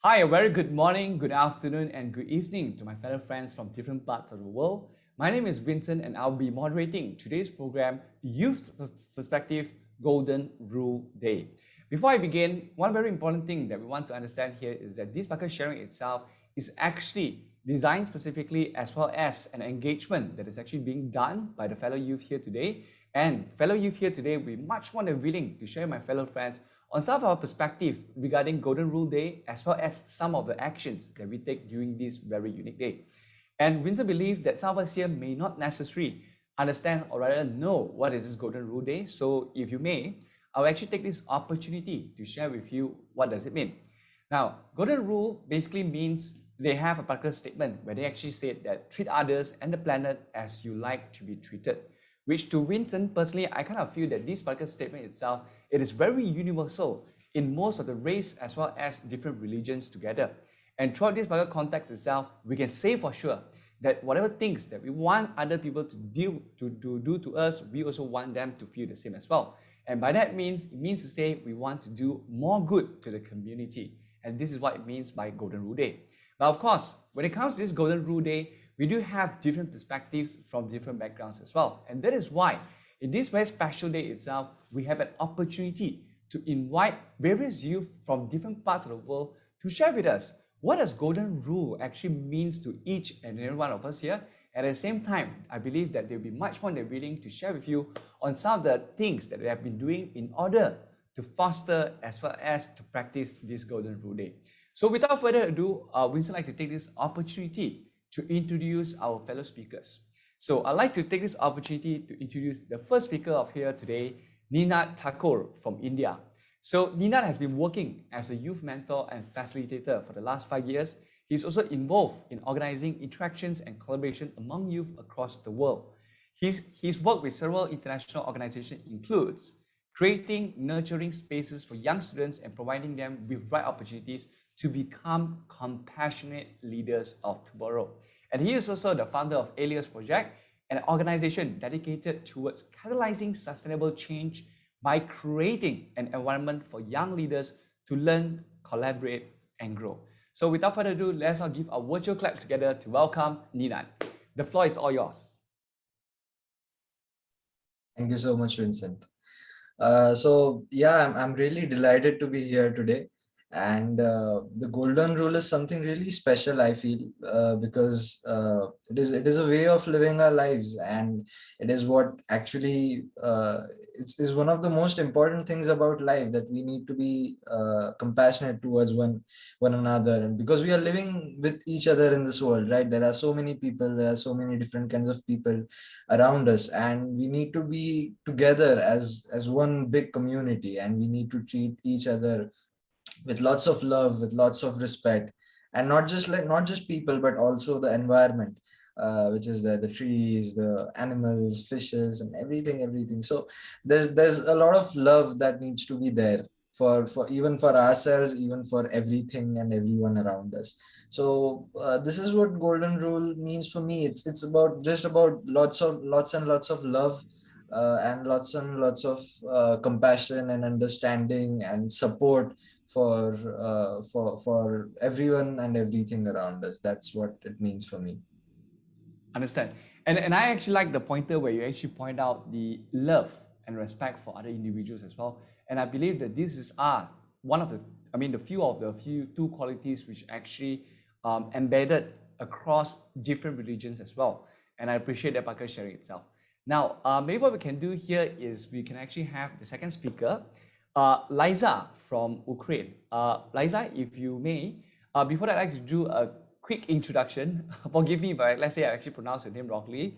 Hi, a very good morning, good afternoon, and good evening to my fellow friends from different parts of the world. My name is Vincent, and I'll be moderating today's program, Youth Perspective Golden Rule Day. Before I begin, one very important thing that we want to understand here is that this bucket sharing itself is actually designed specifically as well as an engagement that is actually being done by the fellow youth here today. And fellow youth here today, we much more than willing to share my fellow friends on some of our perspective regarding Golden Rule Day, as well as some of the actions that we take during this very unique day. And Vincent believes that some of us here may not necessarily understand or rather know what is this Golden Rule Day. So if you may, I'll actually take this opportunity to share with you what does it mean. Now, Golden Rule basically means they have a particular statement where they actually said that treat others and the planet as you like to be treated, which to Vincent personally, I kind of feel that this particular statement itself, it is very universal in most of the race as well as different religions together. And throughout this particular context itself, we can say for sure that whatever things that we want other people to do to us, we also want them to feel the same as well. And by that means, it means to say we want to do more good to the community. And this is what it means by Golden Rule Day. Now, of course, when it comes to this Golden Rule Day, we do have different perspectives from different backgrounds as well. And that is why in this very special day itself, we have an opportunity to invite various youth from different parts of the world to share with us what does Golden Rule actually means to each and every one of us here. At the same time, I believe that they'll be much more than willing to share with you on some of the things that they have been doing in order to foster as well as to practice this Golden Rule Day. So without further ado, Winston would like to take this opportunity to introduce our fellow speakers. So I'd like to take this opportunity to introduce the first speaker of here today, Ninad Thakur from India. So Ninad has been working as a youth mentor and facilitator for the last 5 years. He's also involved in organizing interactions and collaboration among youth across the world. His work with several international organizations includes creating nurturing spaces for young students and providing them with right opportunities to become compassionate leaders of tomorrow. And he is also the founder of Alias Project, an organization dedicated towards catalyzing sustainable change by creating an environment for young leaders to learn, collaborate, and grow. So without further ado, let's all give a virtual clap together to welcome Ninad. The floor is all yours. Thank you so much, Vincent. I'm really delighted to be here today. And the golden rule is something really special, I feel, because it is a way of living our lives, and it is what actually is one of the most important things about life, that we need to be compassionate towards one another, and because we are living with each other in this world, right? There are so many people, there are so many different kinds of people around us, and we need to be together as one big community, and we need to treat each other with lots of love, with lots of respect, and not just people, but also the environment, which is the trees, the animals, fishes, and everything. So there's a lot of love that needs to be there for even for ourselves, even for everything and everyone around us. So this is what golden rule means for me. It's about just about lots and lots of love, and lots of compassion and understanding and support for everyone and everything around us. That's what it means for me. Understand. And I actually like the pointer where you actually point out the love and respect for other individuals as well. And I believe that this is one of the, I mean, the few two qualities which actually embedded across different religions as well. And I appreciate that Parker sharing itself. Now, maybe what we can do here is we can actually have the second speaker, Liza from Ukraine. Liza, if you may, before that, I'd like to do a quick introduction. Forgive me, but let's say I actually pronounced her name wrongly.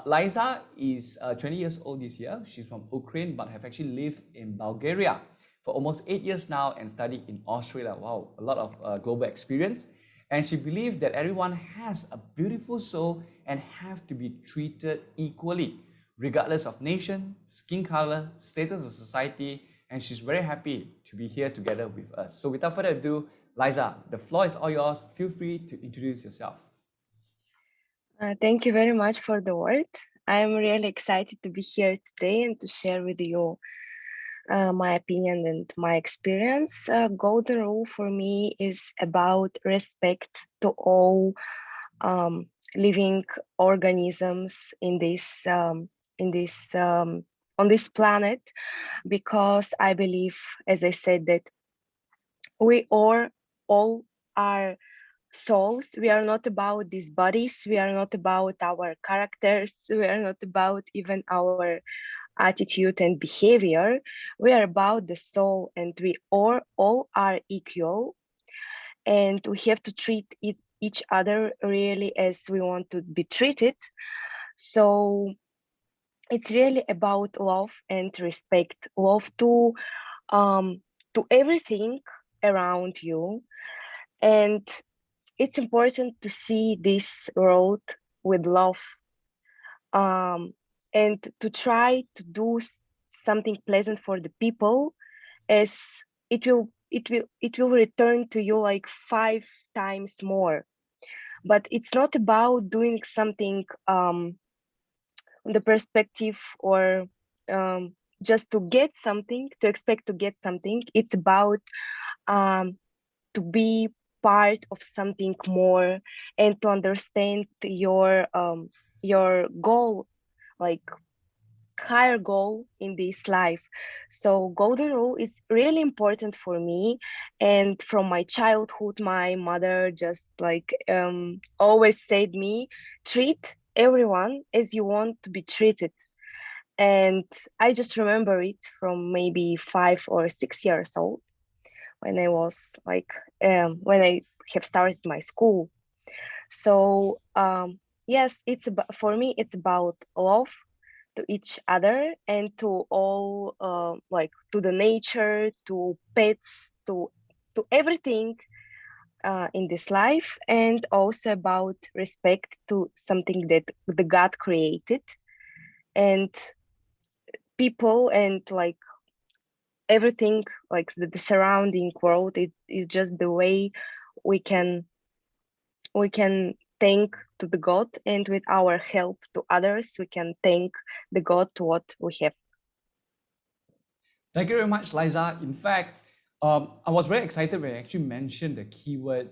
Liza is 20 years old this year. She's from Ukraine, but have actually lived in Bulgaria for almost 8 years now and studied in Australia. Wow, a lot of global experience. And she believes that everyone has a beautiful soul and have to be treated equally, regardless of nation, skin color, status of society. And she's very happy to be here together with us. So without further ado, Liza, the floor is all yours. Feel free to introduce yourself. Thank you very much for the word. I am really excited to be here today and to share with you my opinion and my experience, golden rule for me is about respect to all living organisms in this on this planet, because I believe, as I said, that we all are souls. We are not about these bodies. We are not about our characters. We are not about even our attitude and behavior. We are about the soul, and we all are equal, and we have to treat each other really as we want to be treated. So it's really about love and respect, love to everything around you. And it's important to see this world with love, um, and to try to do something pleasant for the people, as it will return to you like 5 times more. But it's not about doing something on the perspective, or um, just to get something, to expect to get something. It's about um, to be part of something more, and to understand your goal, like higher goal in this life. So golden rule is really important for me. And from my childhood, my mother just like always said me, treat everyone as you want to be treated. And I just remember it from maybe 5 or 6 years old, when I was like when I have started my school. So yes, it's about, for me it's about love to each other, and to all, like to the nature, to pets, to everything in this life, and also about respect to something that the God created, and people, and like everything, like the surrounding world. It is just the way we can thank to the God, and with our help to others we can thank the God to what we have. Thank you very much, Liza. In fact, I was very excited when you actually mentioned the keyword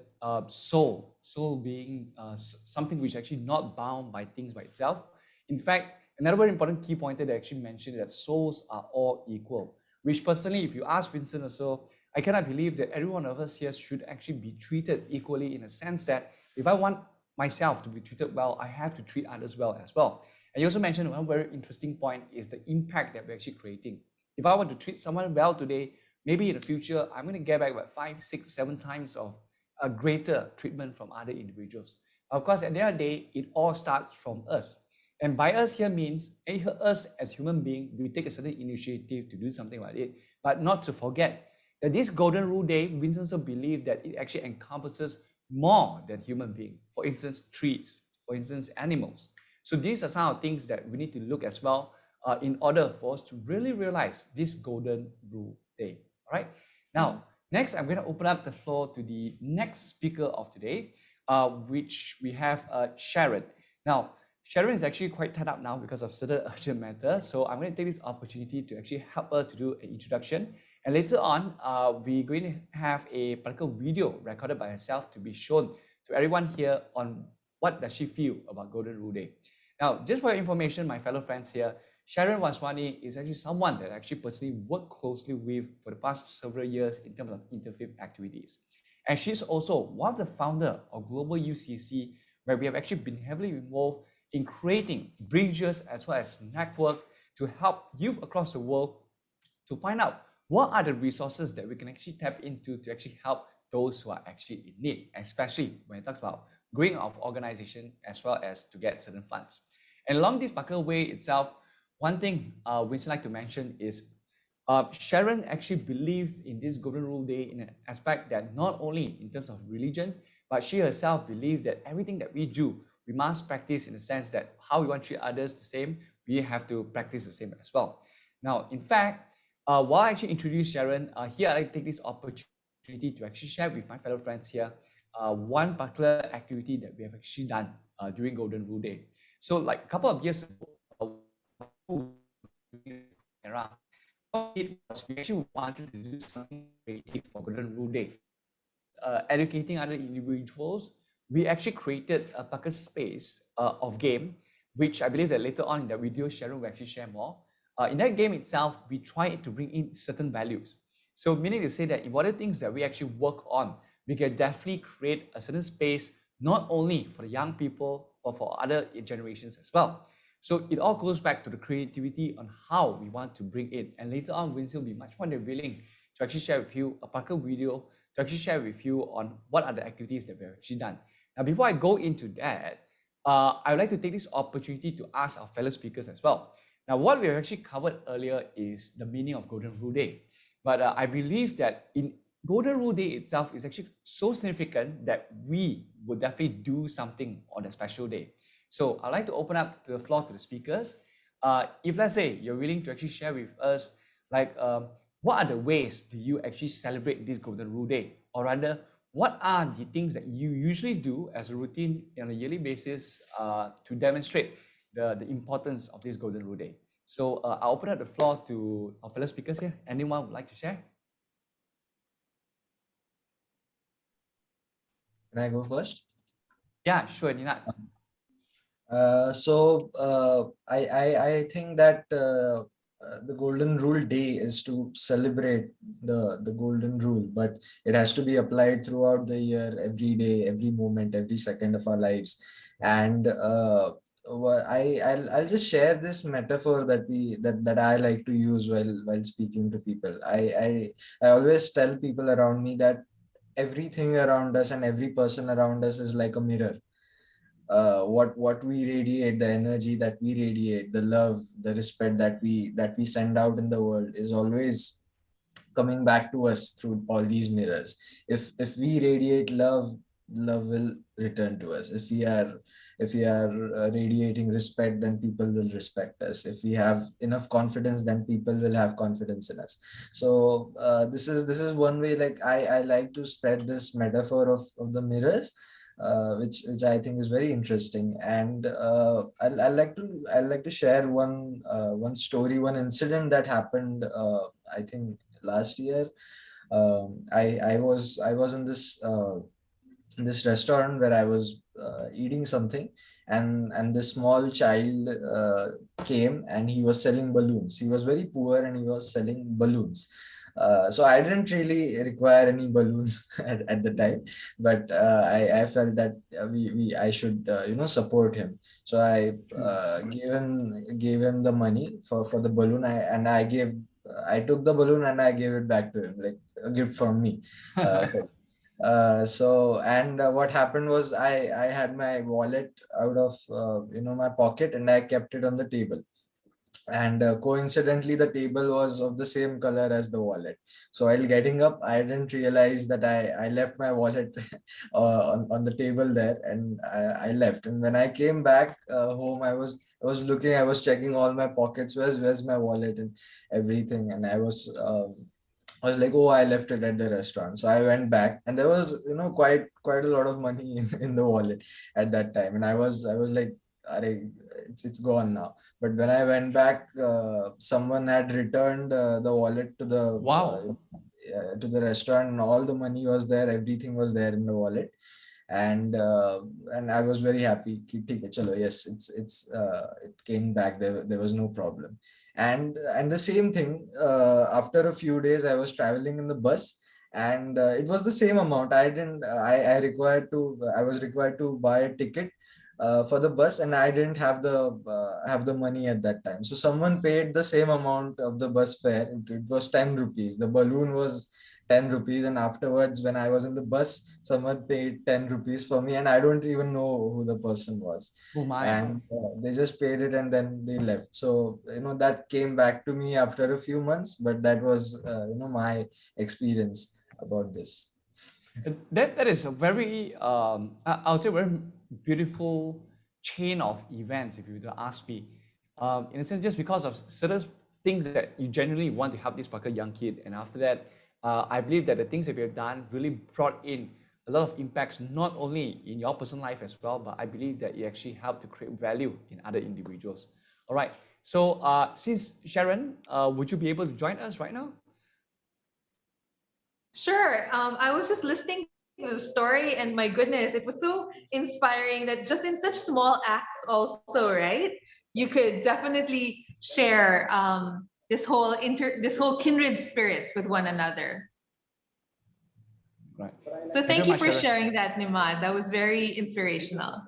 soul. Soul being something which is actually not bound by things by itself. In fact, another very important key pointer that actually mentioned that souls are all equal. Which personally, if you ask Vincent also, I cannot believe that every one of us here should actually be treated equally, in a sense that if I want myself to be treated well, I have to treat others well as well. And you also mentioned one very interesting point is the impact that we're actually creating. If I were to treat someone well today, maybe in the future, I'm going to get back about 5, 6, 7 times of a greater treatment from other individuals. Of course, at the end of the day, it all starts from us. And by us here means us as human beings, we take a certain initiative to do something like it, but not to forget that this Golden Rule Day, Vincent also believes that it actually encompasses more than human beings. For instance, trees, for instance, animals. So these are some of the things that we need to look as well in order for us to really realize this Golden Rule Day. All right. Now, next, I'm going to open up the floor to the next speaker of today, which we have Sharon. Now, Sharon is actually quite tied up now because of certain urgent matters. So I'm going to take this opportunity to actually help her to do an introduction. And later on, we're going to have a particular video recorded by herself to be shown to everyone here on what does she feel about Golden Rule Day. Now, just for your information, my fellow friends here, Sharon Waswani is actually someone that I actually personally worked closely with for the past several years in terms of interfaith activities. And she's also one of the founder of Global UCC, where we have actually been heavily involved in creating bridges as well as network to help youth across the world to find out what are the resources that we can actually tap into to actually help those who are actually in need, especially when it talks about growing of organization as well as to get certain funds. And along this particular way itself, one thing which I'd like to mention is Sharon actually believes in this Golden Rule Day in an aspect that not only in terms of religion, but she herself believes that everything that we do, we must practice in the sense that how we want to treat others the same, we have to practice the same as well. Now, in fact, while I actually introduce Sharon, here I'd like to take this opportunity to actually share with my fellow friends here one particular activity that we have actually done during Golden Rule Day. So like a couple of years ago, around, it was we actually wanted to do something creative for Golden Rule Day. Educating other individuals, we actually created a Pucker space of game, which I believe that later on in the video, Sharon will actually share more. In that game itself, we tried to bring in certain values. So meaning to say that if what are things that we actually work on, we can definitely create a certain space, not only for the young people, but for other generations as well. So it all goes back to the creativity on how we want to bring it. And later on, Vincent will be much more than willing to actually share with you a Pucker video to actually share with you on what are the activities that we've actually done. Now, before I go into that, I would like to take this opportunity to ask our fellow speakers as well. Now, what we have actually covered earlier is the meaning of Golden Rule Day. But I believe that in Golden Rule Day itself is actually so significant that we would definitely do something on a special day. So I'd like to open up the floor to the speakers. If let's say you're willing to actually share with us, like what are the ways do you actually celebrate this Golden Rule Day? Or rather, what are the things that you usually do as a routine on a yearly basis to demonstrate the importance of this Golden Rule Day? So I'll open up the floor to our fellow speakers here. Anyone would like to share? Can I go first? Yeah, sure, Ninat. I think that the Golden Rule Day is to celebrate the Golden Rule, but it has to be applied throughout the year, every day, every moment, every second of our lives. And I'll just share this metaphor that I like to use while speaking to people. I always tell people around me that everything around us and every person around us is like a mirror. What we radiate, the energy that we radiate, the love, the respect that we send out in the world is always coming back to us through all these mirrors. If we radiate love, love will return to us. If we are radiating respect, then people will respect us. If we have enough confidence, then people will have confidence in us. So this is one way, like I like to spread this metaphor of the mirrors, which I think is very interesting. And I like to share one story, one incident that happened, I think last year. I was in this restaurant where I was eating something, and this small child came, and he was selling balloons. He was very poor, and he was selling balloons. So I didn't really require any balloons at the time, but I felt that I should support him. So I gave him the money for the balloon. I took the balloon and I gave it back to him, like a gift from me. What happened was I had my wallet out of my pocket, and I kept it on the table. And coincidentally, the table was of the same color as the wallet. So while getting up, I didn't realize that I left my wallet on the table there, and I left. And when I came back home, I was checking all my pockets. Where's my wallet and everything? And I was like, oh, I left it at the restaurant. So I went back, and there was, quite a lot of money in the wallet at that time. And I was like, "Arey, it's gone now." But when I went back, someone had returned the wallet to the Wow. to the restaurant, and all the money was there. Everything was there in the wallet, and I was very happy. कि ठीक है, चलो, yes, it came back. There was no problem. And the same thing, after a few days, I was traveling in the bus, and it was the same amount. I was required to buy a ticket for the bus, and I didn't have the money at that time. So someone paid the same amount of the bus fare. It was 10 rupees. The balloon was 10 rupees, and afterwards, when I was in the bus, someone paid 10 rupees for me, and I don't even know who the person was. Oh my. And they just paid it, and then they left. So that came back to me after a few months, but that was my experience about this. That is a very I would say very beautiful chain of events, if you were to ask me. In a sense, just because of certain things that you genuinely want to help this particular young kid, and after that, I believe that the things that we have done really brought in a lot of impacts, not only in your personal life as well, but I believe that it actually helped to create value in other individuals. All right. So since Sharon, would you be able to join us right now? Sure. I was just listening to the story, and my goodness, it was so inspiring that just in such small acts, also, right? You could definitely share this whole kindred spirit with one another. Right. So Thank you thank very you much, for Sharon. sharing that, Nimad. That was very inspirational.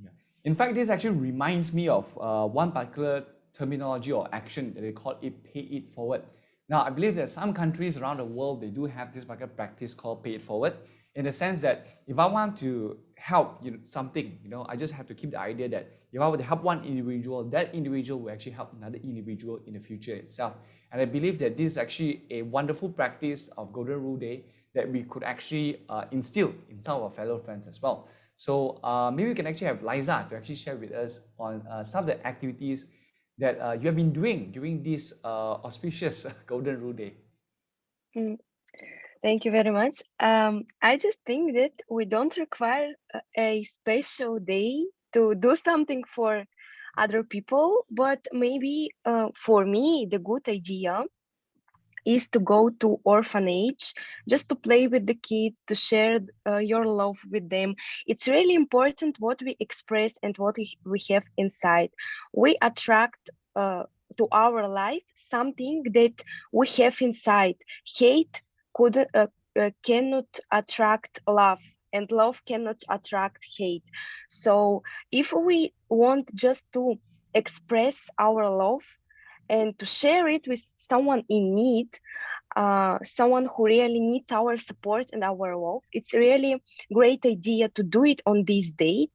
Yeah. In fact, this actually reminds me of one particular terminology or action that they call it pay it forward. Now, I believe that some countries around the world, they do have this particular practice called pay it forward, in the sense that if I want to help something, I just have to keep the idea that if I were to help one individual, that individual will actually help another individual in the future itself. And I believe that this is actually a wonderful practice of Golden Rule Day that we could actually instill in some of our fellow friends as well. So maybe we can actually have Liza to actually share with us on some of the activities that you have been doing during this auspicious Golden Rule Day. Mm, Thank you very much. I just think that we don't require a special day to do something for other people, but maybe for me, the good idea is to go to orphanage just to play with the kids, to share your love with them. It's really important what we express and what we have inside. We attract to our life something that we have inside. Hate could cannot attract love, and love cannot attract hate. So if we want just to express our love and to share it with someone in need, someone who really needs our support and our love, it's really great idea to do it on this date.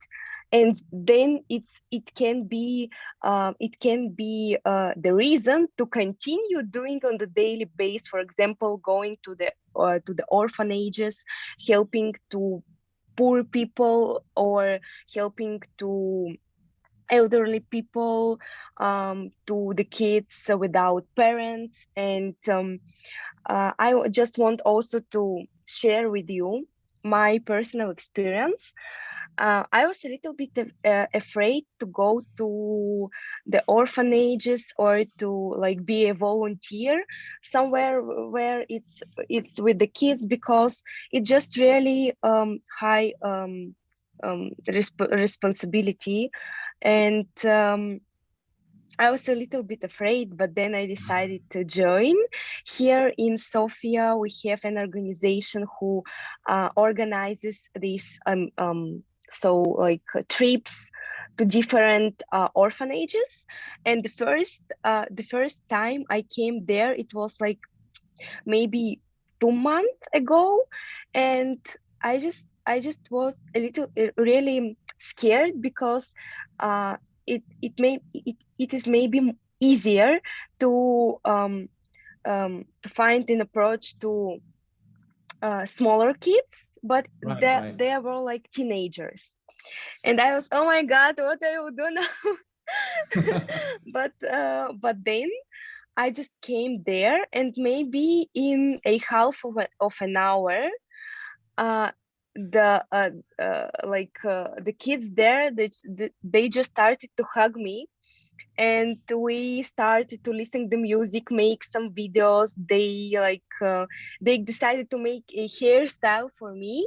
And then it can be the reason to continue doing on the daily basis. For example, going to the orphanages, helping to poor people, or helping to elderly people, to the kids without parents. And I just want also to share with you my personal experience. I was a little bit afraid to go to the orphanages or to like be a volunteer somewhere where it's with the kids, because it just really high responsibility. And I was a little bit afraid, but then I decided to join. Here in Sofia, we have an organization who organizes these trips to different orphanages. And the first time I came there, it was like maybe 2 months ago, and I just was a little really scared, because it is maybe easier to find an approach to smaller kids, but Right, right. they were like teenagers, and I was, oh my god, what are you doing now? But then I just came there, and maybe in a half of an hour, uh, the kids there, they just started to hug me, and we started to listen to music, make some videos. They decided to make a hairstyle for me,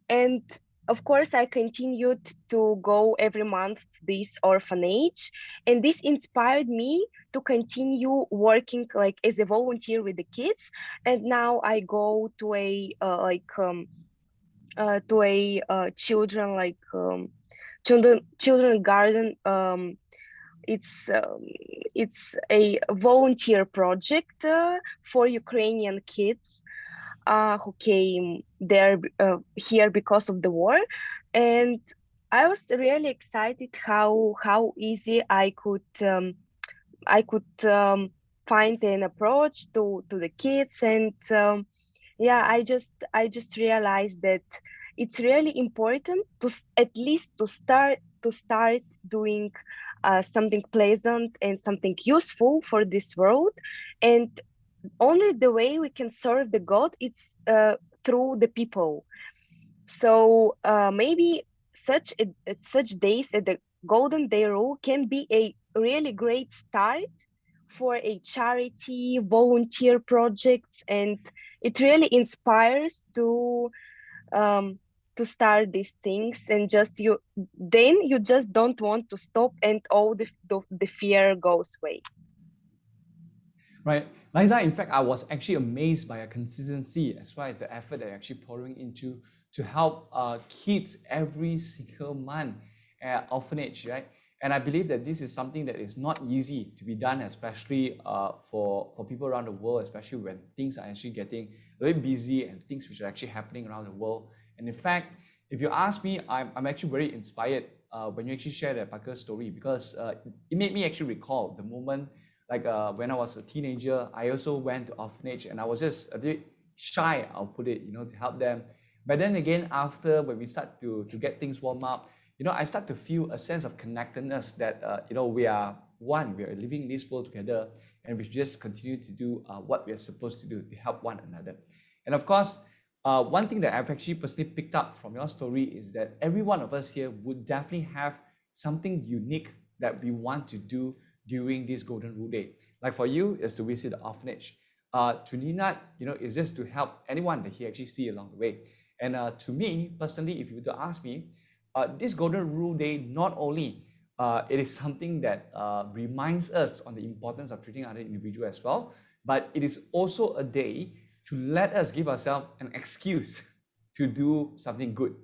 and of course I continued to go every month to this orphanage, and this inspired me to continue working like as a volunteer with the kids. And now I go to a children children garden. It's a volunteer project for Ukrainian kids who came there here because of the war. And I was really excited how easy I could find an approach to the kids. And yeah, I just realized that it's really important to at least to start doing something pleasant and something useful for this world. And only the way we can serve the God, it's through the people. So maybe such days Golden Day Rule can be a really great start for a charity, volunteer projects, and it really inspires um, to start these things. And just you just don't want to stop, and all the fear goes away. Right. Liza, in fact, I was actually amazed by your consistency as well as the effort that you're actually pouring into to help kids every single month at orphanage, right? And I believe that this is something that is not easy to be done, especially for people around the world, especially when things are actually getting very busy and things which are actually happening around the world. And in fact, if you ask me, I'm actually very inspired when you actually share that Parker story, because it made me actually recall the moment like when I was a teenager. I also went to orphanage and I was just a bit shy, I'll put it, to help them. But then again, after when we start to get things warm up, I start to feel a sense of connectedness that, we are one, we are living in this world together, and we just continue to do what we are supposed to do to help one another. And of course, one thing that I've actually personally picked up from your story is that every one of us here would definitely have something unique that we want to do during this Golden Rule Day. Like for you, is to visit the orphanage. To Ninat, is just to help anyone that he actually see along the way. And to me, personally, if you were to ask me, this Golden Rule Day, not only it is something that reminds us on the importance of treating other individuals as well, but it is also a day to let us give ourselves an excuse to do something good.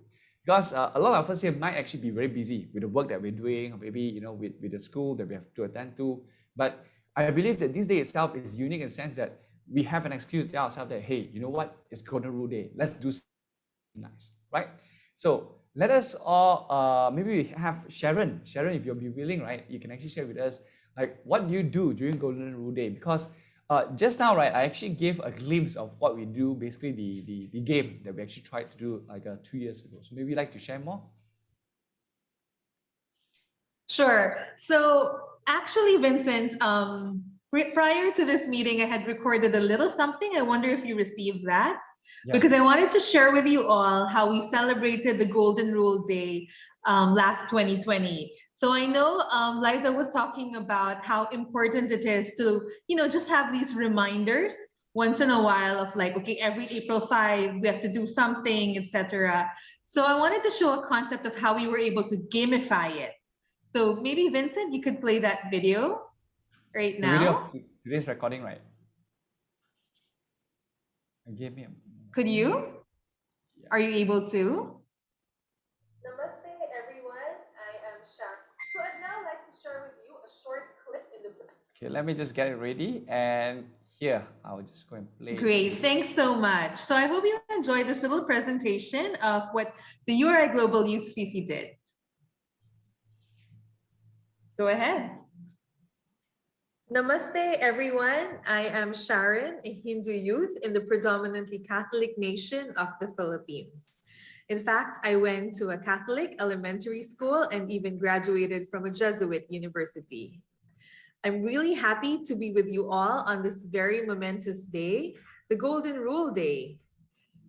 Because a lot of us here might actually be very busy with the work that we're doing, or maybe with the school that we have to attend to. But I believe that this day itself is unique in the sense that we have an excuse to tell ourselves that, hey, you know what? It's Golden Rule Day. Let's do something nice, right? So let us all, maybe we have Sharon. Sharon, if you'll be willing, right, you can actually share with us, like, what do you do during Golden Rule Day? Because just now, right, I actually gave a glimpse of what we do, basically the game that we actually tried to do like 2 years ago. So maybe you'd like to share more? Sure. So actually, Vincent, prior to this meeting, I had recorded a little something. I wonder if you received that. Yeah. Because I wanted to share with you all how we celebrated the Golden Rule Day last 2020. So I know Liza was talking about how important it is to, just have these reminders once in a while of like, okay, every April 5, we have to do something, etc. So I wanted to show a concept of how we were able to gamify it. So maybe Vincent, you could play that video right now. The video of today's recording, right? Give me a... Could you? Yeah. Are you able to? Namaste, everyone. I am Shak. So I'd now like to share with you a short clip in the... Okay, let me just get it ready. And here, I'll just go and play. Great, thanks so much. So I hope you enjoyed this little presentation of what the URI Global Youth CC did. Go ahead. Namaste, everyone. I am Sharon, a Hindu youth in the predominantly Catholic nation of the Philippines. In fact, I went to a Catholic elementary school and even graduated from a Jesuit university. I'm really happy to be with you all on this very momentous day, the Golden Rule Day.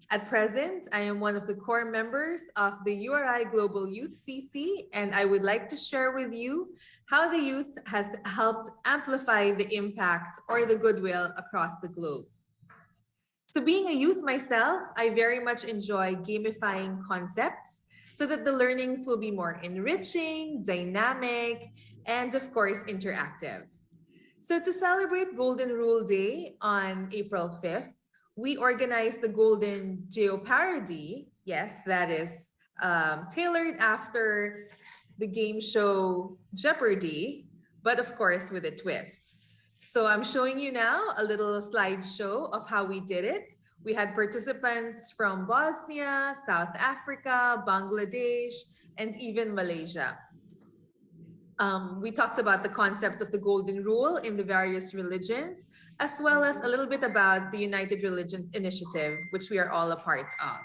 At present, I am one of the core members of the URI Global Youth CC, and I would like to share with you how the youth has helped amplify the impact or the goodwill across the globe. So being a youth myself, I very much enjoy gamifying concepts so that the learnings will be more enriching, dynamic, and of course, interactive. So to celebrate Golden Rule Day on April 5th, we organized the Golden Jeopardy. Yes, that is tailored after the game show Jeopardy, but of course with a twist. So I'm showing you now a little slideshow of how we did it. We had participants from Bosnia, South Africa, Bangladesh, and even Malaysia. We talked about the concept of the Golden Rule in the various religions, as well as a little bit about the United Religions Initiative, which we are all a part of.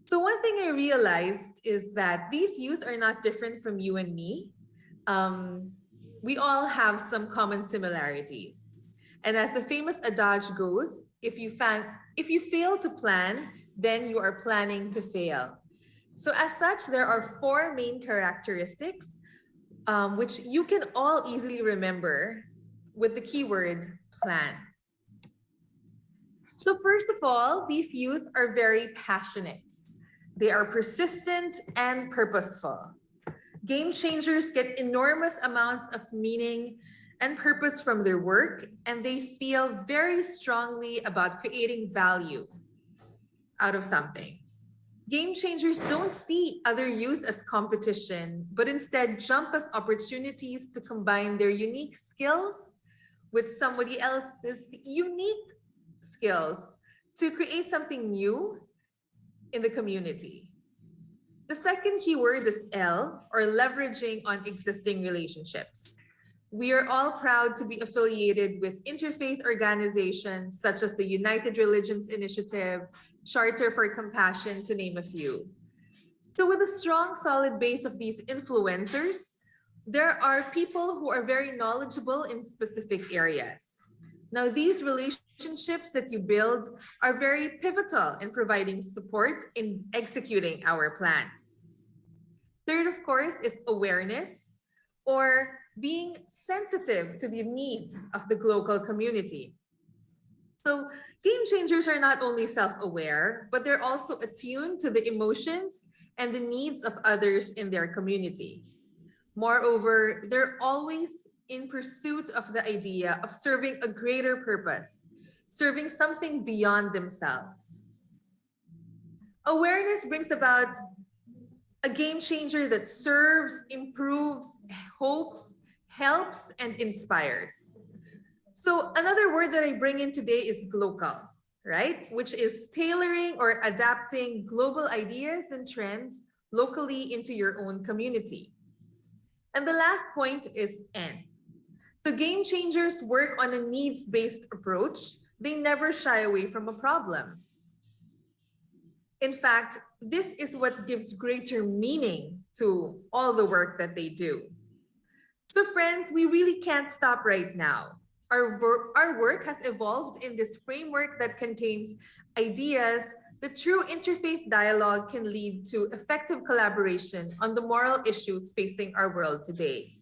So one thing I realized is that these youth are not different from you and me. We all have some common similarities. And as the famous adage goes, if you fail to plan, then you are planning to fail. So as such, there are four main characteristics which you can all easily remember with the keyword plan. So first of all, these youth are very passionate. They are persistent and purposeful. Game changers get enormous amounts of meaning and purpose from their work, and they feel very strongly about creating value out of something. Game changers don't see other youth as competition, but instead jump as opportunities to combine their unique skills with somebody else's unique skills to create something new in the community. The second keyword is L, or leveraging on existing relationships. We are all proud to be affiliated with interfaith organizations such as the United Religions Initiative, Charter for Compassion, to name a few. So with a strong, solid base of these influencers, there are people who are very knowledgeable in specific areas. Now, these relationships that you build are very pivotal in providing support in executing our plans. Third, of course, is awareness, or being sensitive to the needs of the local community. So game changers are not only self-aware, but they're also attuned to the emotions and the needs of others in their community. Moreover, they're always in pursuit of the idea of serving a greater purpose, serving something beyond themselves. Awareness brings about a game changer that serves, improves, hopes, helps, and inspires. So another word that I bring in today is glocal, right? Which is tailoring or adapting global ideas and trends locally into your own community. And the last point is N. So game changers work on a needs-based approach. They never shy away from a problem. In fact, this is what gives greater meaning to all the work that they do. So friends, we really can't stop right now. Our work has evolved in this framework that contains ideas. The true interfaith dialogue can lead to effective collaboration on the moral issues facing our world today.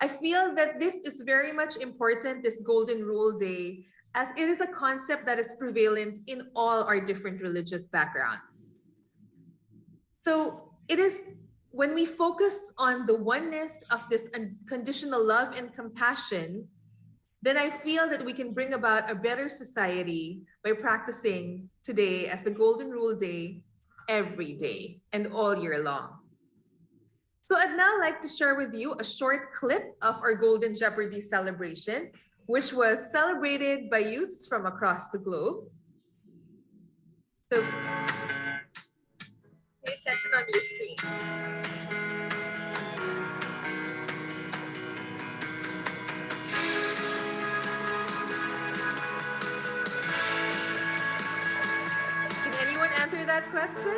I feel that this is very much important, this Golden Rule Day, as it is a concept that is prevalent in all our different religious backgrounds. So it is when we focus on the oneness of this unconditional love and compassion, then I feel that we can bring about a better society by practicing today as the Golden Rule Day every day and all year long. So I'd now like to share with you a short clip of our Golden Jeopardy celebration, which was celebrated by youths from across the globe. So pay attention on your screen. Can anyone answer that question?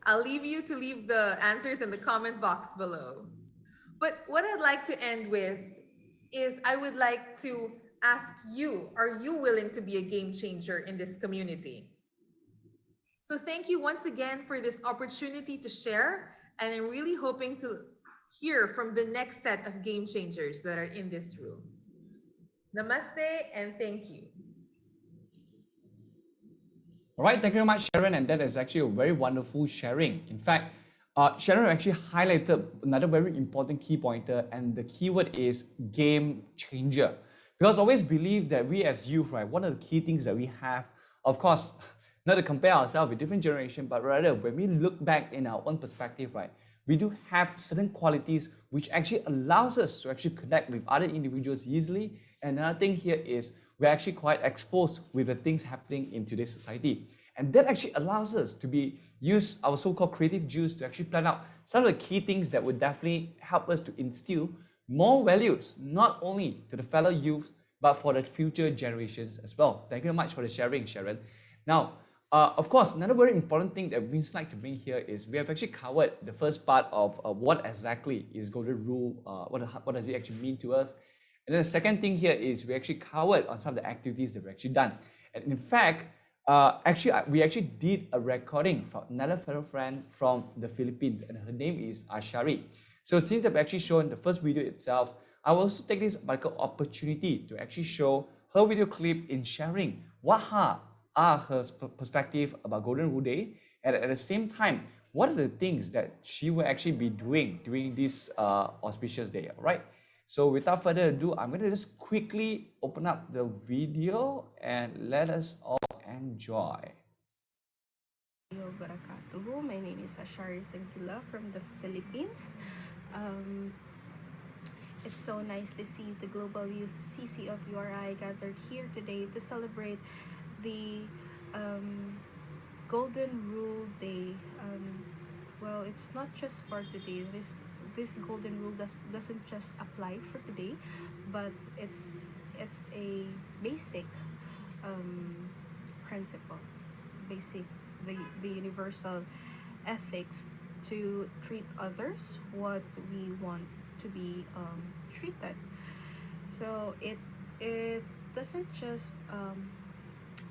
I'll leave you to leave the answers in the comment box below. But what I'd like to end with is I would like to ask you, are you willing to be a game changer in this community? So thank you once again for this opportunity to share, and I'm really hoping to hear from the next set of game changers that are in this room. Namaste and thank you. All right, thank you very much, Sharon, and that is actually a very wonderful sharing. In fact, Sharon actually highlighted another very important key pointer, and the keyword is game changer. Because I always believe that we as youth, right, one of the key things that we have, of course, not to compare ourselves with different generation, but rather when we look back in our own perspective, right, we do have certain qualities which actually allows us to actually connect with other individuals easily. And another thing here is we're actually quite exposed with the things happening in today's society. And that actually allows us to use our so-called creative juice to actually plan out some of the key things that would definitely help us to instill more values, not only to the fellow youth, but for the future generations as well. Thank you very much for the sharing, Sharon. Now, of course, another very important thing that we like to bring here is we have actually covered the first part of what exactly is Golden Rule, what does it actually mean to us. And then the second thing here is we actually covered on some of the activities that we've actually done. And in fact, We actually did a recording for another fellow friend from the Philippines, and her name is Ashari. So since I've actually shown the first video itself, I will also take this opportunity to actually show her video clip in sharing what are her perspective about Golden Rule Day, and at the same time, what are the things that she will actually be doing during this auspicious day, all right? So without further ado, I'm going to just quickly open up the video and let us all enjoy. Wabarakatuh. My name is Ashari Sagila from the Philippines. It's so nice to see the Global Youth CC of URI gathered here today to celebrate the Golden Rule Day. Well, it's not just for today. This Golden Rule doesn't just apply for today, but it's a basic principle, basic the universal ethics to treat others what we want to be treated. So it doesn't just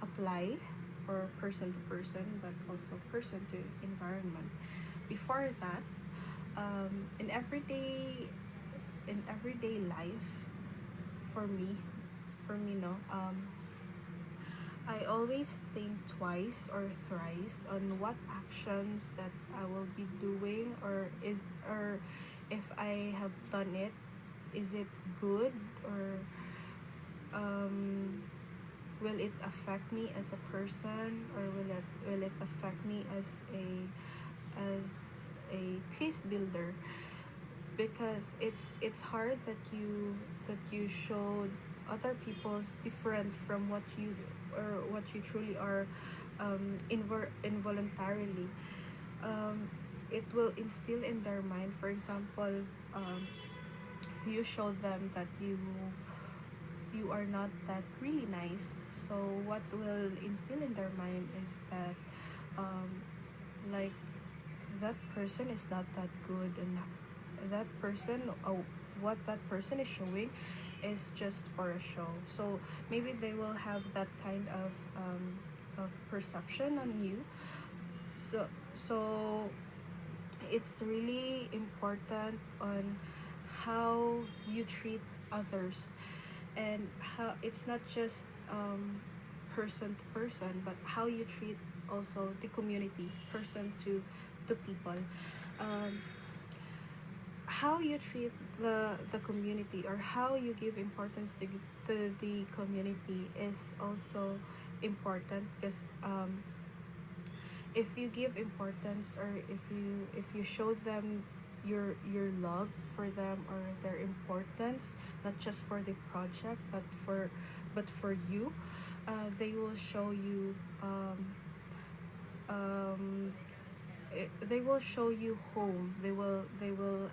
apply for person to person, but also person to environment. Before that, in everyday life, for me, no, I always think twice or thrice on what actions that I will be doing, or if I have done it, is it good, or will it affect me as a person, or will it affect me as a peace builder? Because it's hard that you showed other people's different from what you truly are, involuntarily. It will instill in their mind, for example, you show them that you are not that really nice. So what will instill in their mind is that, like, that person is not that good, and that person, what that person is showing is just for a show. So maybe they will have that kind of perception on you. So it's really important on how you treat others, and how it's not just person to person, but how you treat also the community, person to people. um, how you treat the community, or how you give importance to the community is also important, because if you give importance, or if you show them your love for them, or their importance, not just for the project, but for you, they will show you, um, they will show you home. They will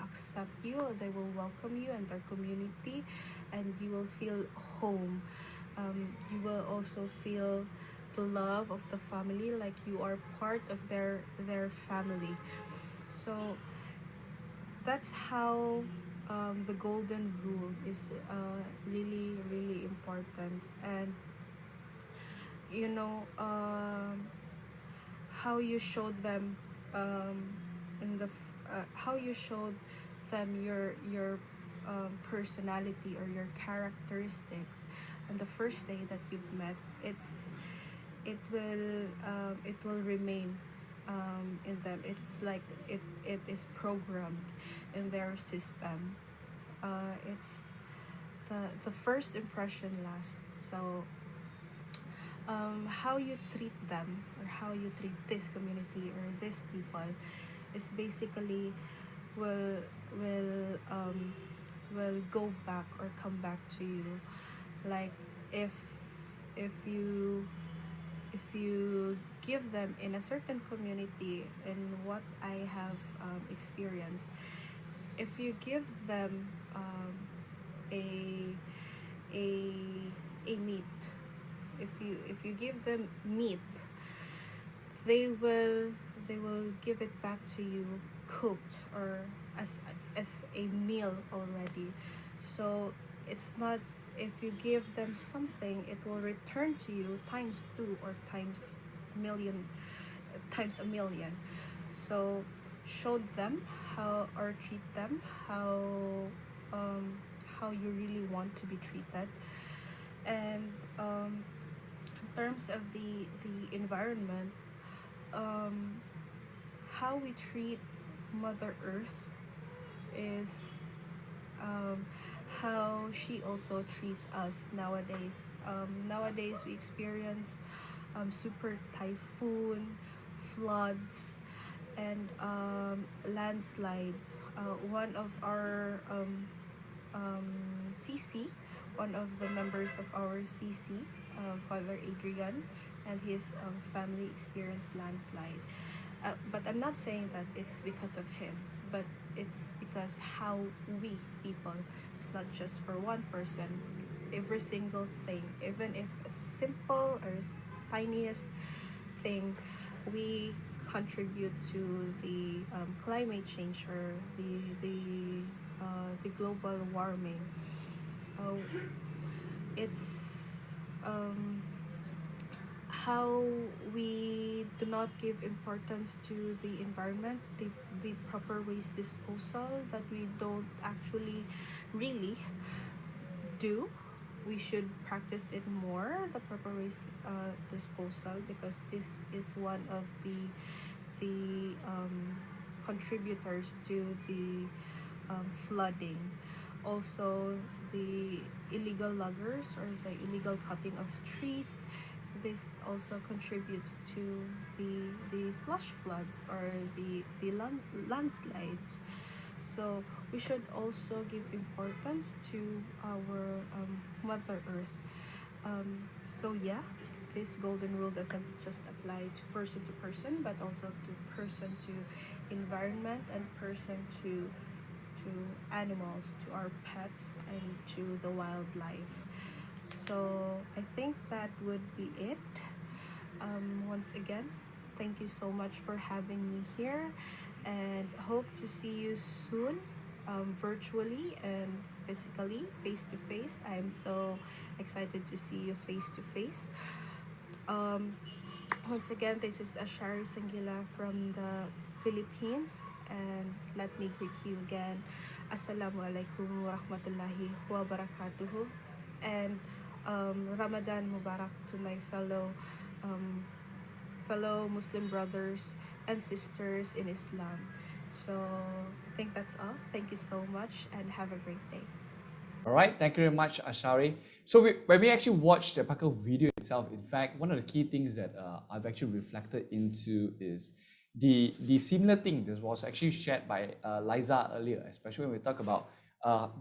accept you, or they will welcome you and their community, and you will feel home. You will also feel the love of the family, like you are part of their family. So that's how, the golden rule is really really important. And you know, how you showed them, how you showed them personality, or your characteristics on the first day that you've met. It will remain in them. It's like it is programmed in their system. It's the first impression lasts. So how you treat them, or how you treat this community or these people, is basically will will um, will go back or come back to you. Like, if you if you give them in a certain community, in what I have experienced, if you give them a a a meat, if you give them meat, they will give it back to you cooked, or as a meal already. So it's not if you give them something, it will return to you times two or million times a million. So show them how, or treat them um, how you really want to be treated. And in terms of the environment, um, how we treat Mother Earth is um, how she also treat us nowadays. Nowadays we experience super typhoon, floods, and landslides. One of our um, CC, one of the members of our CC, Father Adrian, and his family experienced landslide. But I'm not saying that it's because of him, but it's because how we people, it's not just for one person, every single thing, even if a simple or tiniest thing, we contribute to the climate change or the global warming. Uh, it's how we do not give importance to the environment, the proper waste disposal that we don't actually really do. We should practice it more, the proper waste disposal, because this is one of the contributors to the flooding. Also, the illegal loggers or the illegal cutting of trees. This also contributes to the flash floods or the landslides. So we should also give importance to our Mother Earth. So yeah, this golden rule doesn't just apply to person, but also to person to environment and person to animals, to our pets, and to the wildlife. So I think that would be it. Once again, thank you so much for having me here, and hope to see you soon, virtually and physically, face to face. I am so excited to see you face to face. Um, Once again, this is Ashari Sangila from the Philippines, and let me greet you again. Assalamualaikum warahmatullahi wabarakatuh, and Ramadan Mubarak to my um, fellow Muslim brothers and sisters in Islam. So I think that's all. Thank you so much, and have a great day. All right, thank you very much, Ashari. So when we actually watched the Paco video itself, in fact, one of the key things that I've actually reflected into is the similar thing that was actually shared by Liza earlier, especially when we talk about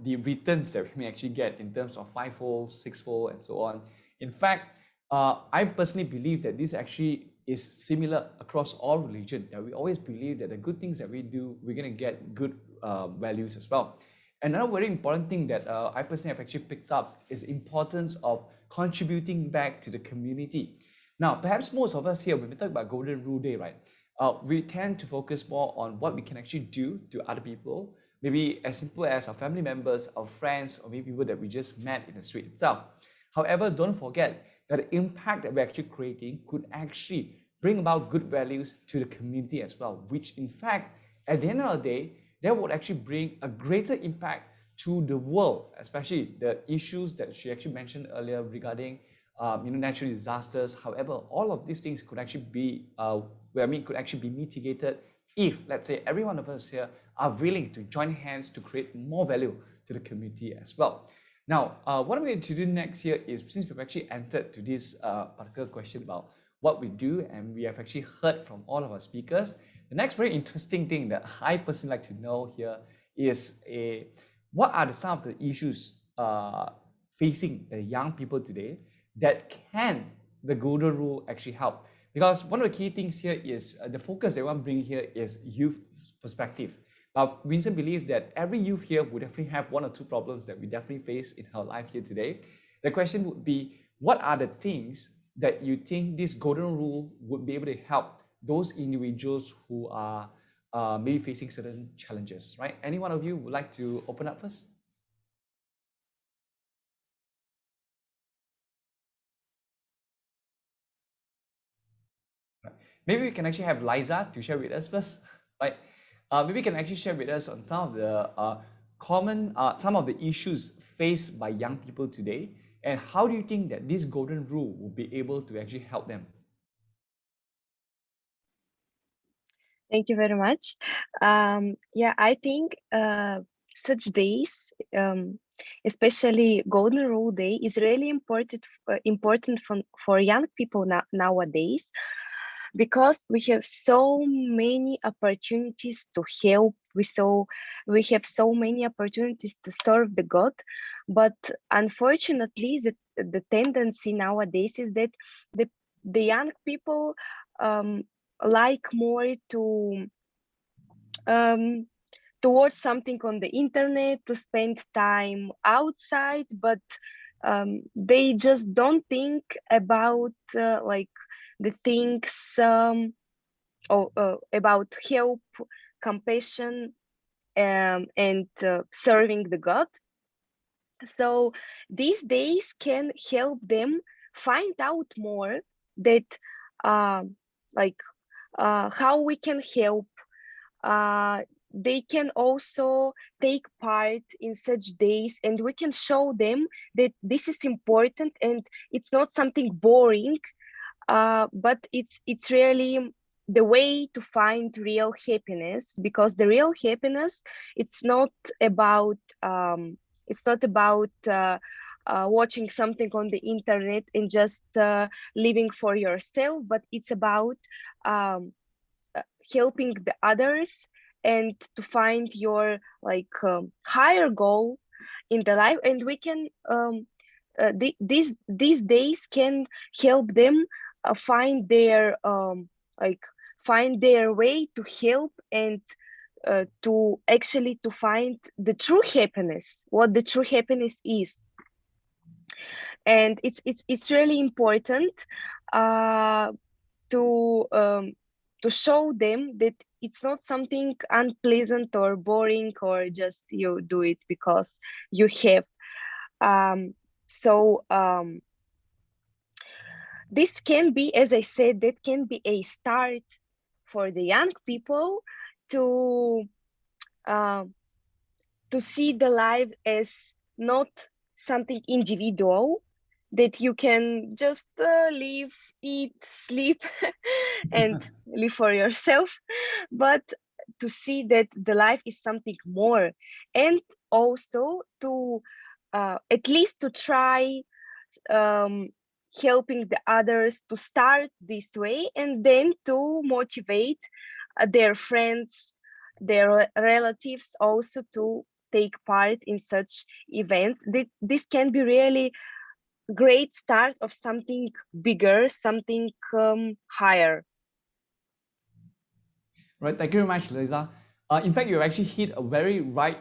the returns that we may actually get in terms of fivefold, sixfold, and so on. In fact, I personally believe that this actually is similar across all religion, that we always believe that the good things that we do, we're going to get good values as well. Another very important thing that I personally have actually picked up is the importance of contributing back to the community. Now, perhaps most of us here, when we talk about Golden Rule Day, right, we tend to focus more on what we can actually do to other people, maybe as simple as our family members, our friends, or maybe people that we just met in the street itself. However, don't forget that the impact that we're actually creating could actually bring about good values to the community as well, which in fact, at the end of the day, that would actually bring a greater impact to the world, especially the issues that she actually mentioned earlier regarding natural disasters. However, all of these things could actually be, could actually be mitigated if, let's say, every one of us here are willing to join hands to create more value to the community as well. Now, what I'm going to do next here is, since we've actually entered to this particular question about what we do, and we have actually heard from all of our speakers, the next very interesting thing that I personally like to know here is what are some of the issues facing the young people today that can the Golden Rule actually help? Because one of the key things here is the focus they want to bring here is youth perspective. Vincent believes that every youth here would definitely have one or two problems that we definitely face in our life here today. The question would be, what are the things that you think this Golden Rule would be able to help those individuals who are maybe facing certain challenges, right? Any one of you would like to open up first? Maybe we can actually have Liza to share with us first, right? Maybe you can actually share with us on some of the some of the issues faced by young people today, and how do you think that this golden rule will be able to actually help them? Thank you very much. Yeah, I think such days, especially Golden Rule Day, is really important for young people nowadays, because we have so many opportunities to help. We have so many opportunities to serve the God, but unfortunately, the tendency nowadays is that the the young people um, like more um, to watch something on the internet, to spend time outside, but they just don't think about like the things about help, compassion, and serving the God. So these days can help them find out more that um like how we can help. They can also take part in such days, and we can show them that this is important and it's not something boring, but it's really the way to find real happiness, because the real happiness, it's not about it's not about watching something on the internet and just living for yourself, but it's about um, helping the others, and to find your higher goal in the life. And we can these days can help them find their like find their way to help, and to actually to find the true happiness, what the true happiness is. And it's really important uh, to um, to show them that it's not something unpleasant or boring, or just you do it because you have. Um, so this can be, as I said, that can be a start for the young people to uh, to see the life as not something individual, that you can just live, eat, sleep, and live for yourself, but to see that the life is something more, and also to at least to try um, helping the others to start this way, and then to motivate their friends, their relatives also to take part in such events. This can be really great start of something bigger, something higher. Right, thank you very much, Liza. In fact, you actually hit a very right.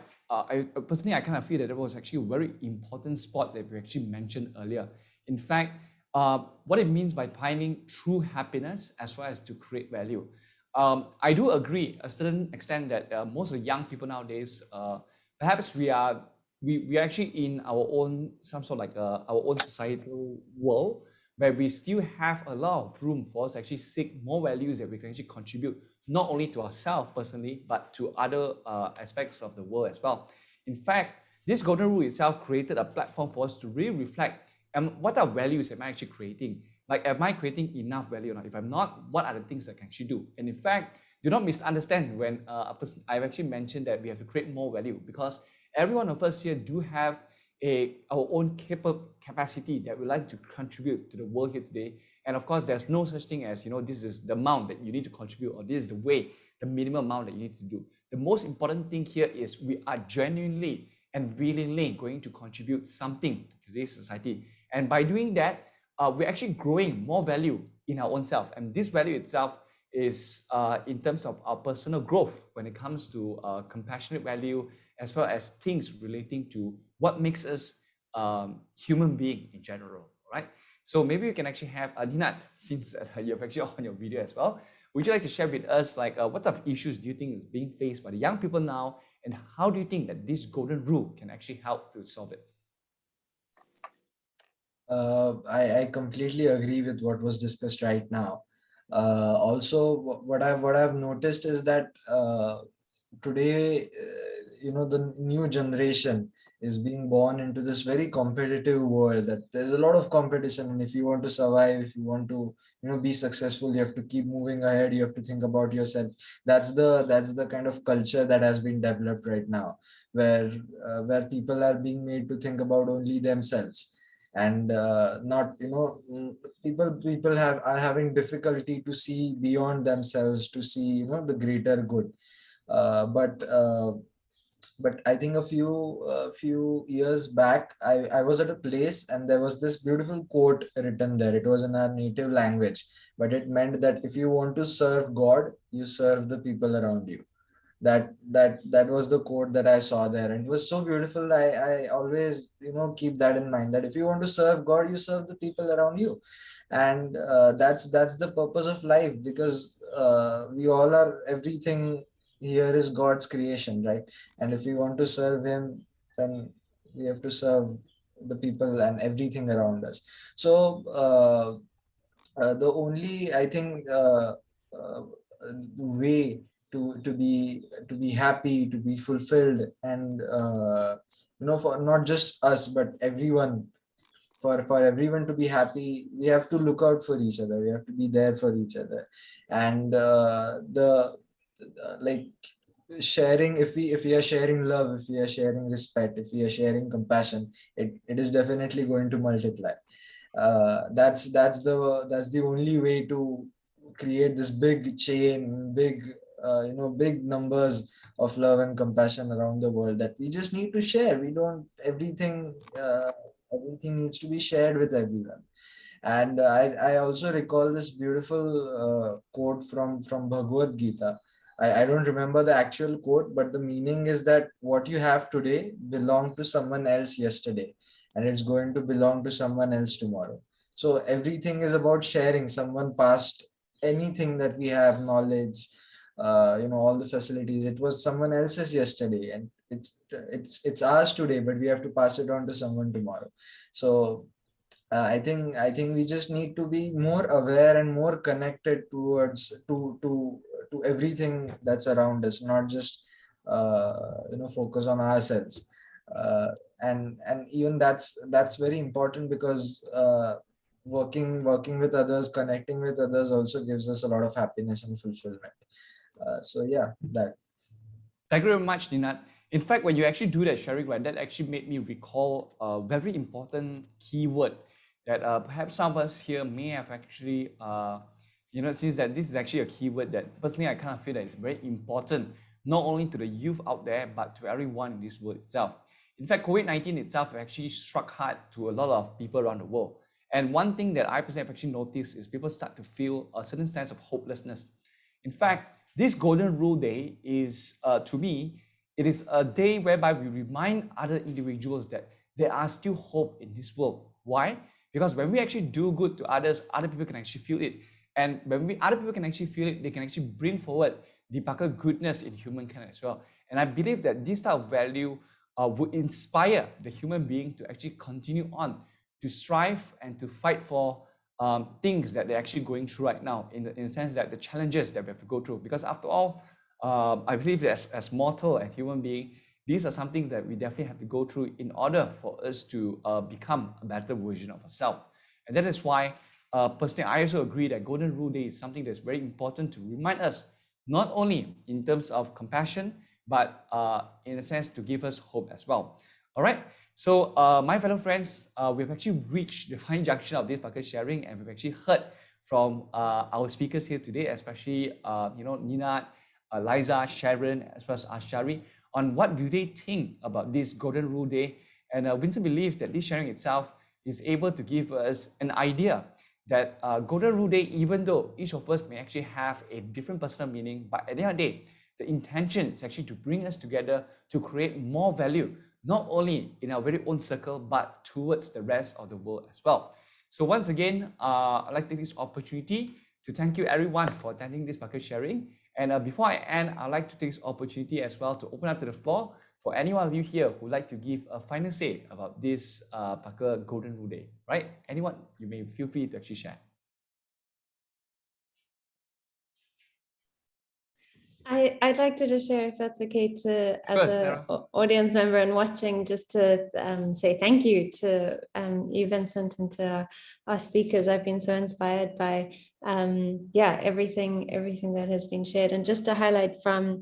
Personally, I kind of feel that it was actually a very important spot that we actually mentioned earlier. In fact, what it means by finding true happiness as well as to create value. I do agree a certain extent that most of the young people nowadays, perhaps we are actually in our own some sort of like our own societal world where we still have a lot of room for us to actually seek more values that we can actually contribute not only to ourselves personally, but to other aspects of the world as well. In fact, this golden rule itself created a platform for us to really reflect what are values am I actually creating? Like, am I creating enough value or not? If I'm not, what are the things I can actually do? And in fact, do not misunderstand when I've actually mentioned that we have to create more value, because every one of us here do have our own capacity that we like to contribute to the world here today. And of course, there's no such thing as, this is the amount that you need to contribute, or this is the minimum amount that you need to do. The most important thing here is we are genuinely and willingly going to contribute something to today's society. And by doing that, we're actually growing more value in our own self. And this value itself is in terms of our personal growth when it comes to compassionate value, as well as things relating to what makes us human being in general, right? So maybe we can actually have Ninat, since you're actually on your video as well. Would you like to share with us, like, what type of issues do you think is being faced by the young people now, and how do you think that this golden rule can actually help to solve it? I completely agree with what was discussed right now. Also, what I've noticed is that today, the new generation is being born into this very competitive world, that there's a lot of competition, and if you want to survive, if you want to be successful, you have to keep moving ahead, you have to think about yourself. That's the kind of culture that has been developed right now, where people are being made to think about only themselves, and not people are having difficulty to see beyond themselves, to see the greater good. But I think a few years back, I was at a place, and there was this beautiful quote written there. It was in our native language, but it meant that if you want to serve God, you serve the people around you. That was the quote that I saw there, and it was so beautiful. I always keep that in mind, that if you want to serve God, you serve the people around you. And that's the purpose of life, because we all are, everything here is God's creation, right? And if we want to serve him, then we have to serve the people and everything around us. So the only, I think, way to be happy, to be fulfilled, and for not just us but everyone, for everyone to be happy, we have to look out for each other, we have to be there for each other. And the like sharing, if we are sharing love, if we are sharing respect, if we are sharing compassion, it is definitely going to multiply. That's the only way to create this big chain, big numbers of love and compassion around the world, that we just need to share. We don't everything needs to be shared with everyone. And I also recall this beautiful quote from Bhagavad Gita. I don't remember the actual quote, but the meaning is that what you have today belonged to someone else yesterday, and it's going to belong to someone else tomorrow. So everything is about sharing. Someone passed anything that we have, knowledge, all the facilities. It was someone else's yesterday, and it's ours today, but we have to pass it on to someone tomorrow. So I think we just need to be more aware and more connected towards to everything that's around us, not just focus on ourselves. And even that's very important, because working with others, connecting with others also gives us a lot of happiness and fulfillment. So yeah, that. Thank you very much, Ninat. In fact, when you actually do that sharing, right, that actually made me recall a very important keyword that perhaps some of us here may have actually, since that this is actually a keyword that personally I kind of feel that it's very important, not only to the youth out there, but to everyone in this world itself. In fact, COVID-19 itself actually struck hard to a lot of people around the world. And one thing that I personally have actually noticed is people start to feel a certain sense of hopelessness. In fact, this Golden Rule Day is, to me, it is a day whereby we remind other individuals that there are still hope in this world. Why? Because when we actually do good to others, other people can actually feel it. And when other people can actually feel it, they can actually bring forward the Dipaka goodness in humankind as well. And I believe that this type of value would inspire the human being to actually continue on, to strive and to fight for things that they're actually going through right now, in the sense that the challenges that we have to go through. Because after all, I believe that as mortal and human being, these are something that we definitely have to go through in order for us to become a better version of ourselves. And that is why, personally, I also agree that Golden Rule Day is something that's very important to remind us, not only in terms of compassion, but in a sense to give us hope as well. All right. So my fellow friends, we've actually reached the fine junction of this bucket sharing, and we've actually heard from our speakers here today, especially Ninat, Liza, Sharon, as well as Ashari, on what do they think about this Golden Rule Day. And Vincent believes that this sharing itself is able to give us an idea that Golden Rule Day, even though each of us may actually have a different personal meaning, but at the end of the day, the intention is actually to bring us together to create more value, not only in our very own circle, but towards the rest of the world as well. So once again, I'd like to take this opportunity to thank you everyone for attending this bucket sharing. And before I end, I'd like to take this opportunity as well to open up to the floor for any one of you here who would like to give a final say about this particular Golden Rule Day, right? Anyone, you may feel free to actually share. I'd like to just share, if that's okay, to as Sure, a Sarah. audience member and watching, just to say thank you to you, Vincent, and to our speakers. I've been so inspired by yeah, everything that has been shared. And just to highlight from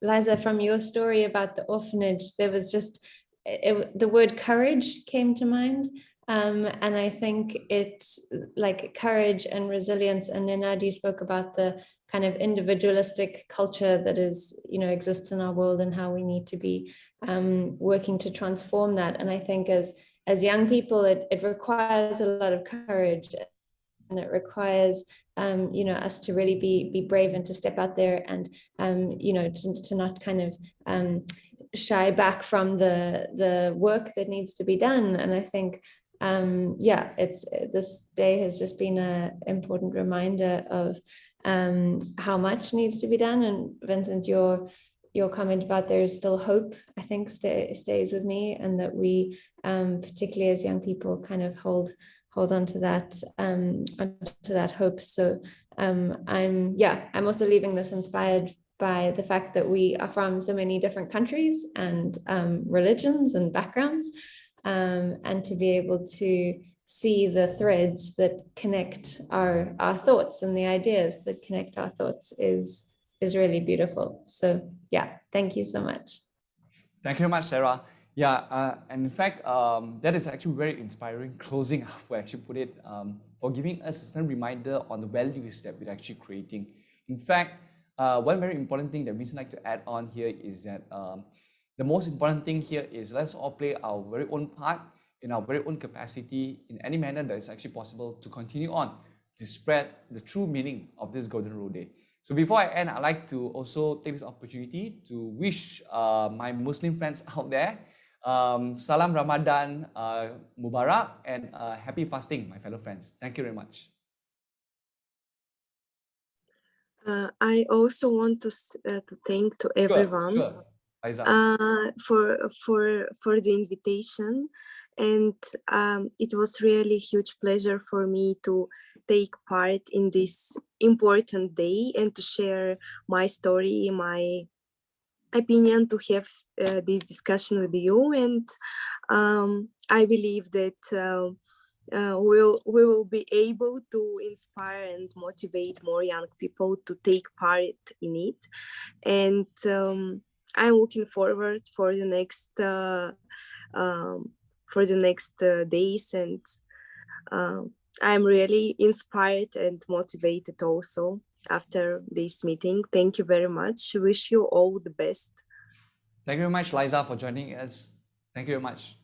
Liza, from your story about the orphanage, there was just the word courage came to mind. And I think it's like courage and resilience. And Ninad, you spoke about the kind of individualistic culture that is, you know, exists in our world, and how we need to be working to transform that. And I think as young people, it requires a lot of courage, and it requires you know, us to really be brave and to step out there, and you know, to not kind of shy back from the work that needs to be done. And I think yeah, this day has just been an important reminder of how much needs to be done. And Vincent, your comment about there is still hope, I think stays with me, and that we particularly as young people kind of hold on to that hope. So I'm also leaving this inspired by the fact that we are from so many different countries and religions and backgrounds, and to be able to see the threads that connect our thoughts, and the ideas that connect our thoughts is really beautiful. So yeah, thank you so much. Thank you very much, Sarah. Yeah, and in fact, that is actually very inspiring closing up, where I actually put it, for giving us a certain reminder on the values that we're actually creating. In fact, one very important thing that we'd like to add on here is that the most important thing here is let's all play our very own part in our very own capacity in any manner that is actually possible to continue on to spread the true meaning of this Golden Rule Day. So before I end, I'd like to also take this opportunity to wish my Muslim friends out there Salam Ramadan Mubarak, and happy fasting, my fellow friends. Thank you very much. I also want to thank to everyone Sure. Liza. for the invitation, and it was really huge pleasure for me to take part in this important day and to share my story, my opinion, to have this discussion with you. And I believe that we will be able to inspire and motivate more young people to take part in it. And I'm looking forward for the next days, and I'm really inspired and motivated also after this meeting. Thank you very much. Wish you all the best. Thank you very much, Liza, for joining us. Thank you very much.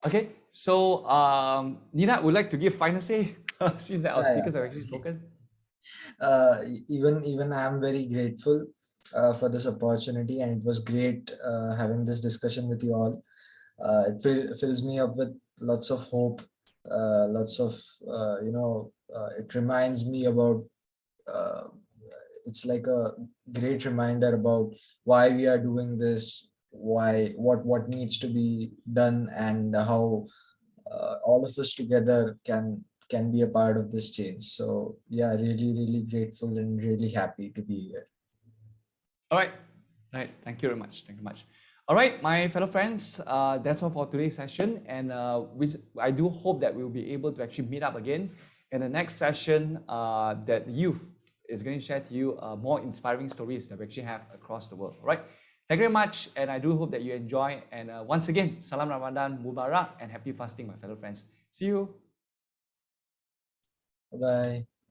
Okay, so Nina would like to give final say since that our speakers have actually spoken. Even I'm very grateful for this opportunity, and it was great having this discussion with you all. It fills me up with lots of hope, lots of it reminds me about it's like a great reminder about why we are doing this, what needs to be done, and how all of us together can be a part of this change. So yeah, really grateful and really happy to be here. All right. Thank you very much. All right, my fellow friends, that's all for today's session, and I do hope that we'll be able to actually meet up again in the next session that the youth is going to share to you more inspiring stories that we actually have across the world. All right. Thank you very much, and I do hope that you enjoy. And once again, Salam Ramadan Mubarak and happy fasting, my fellow friends. See you. Bye.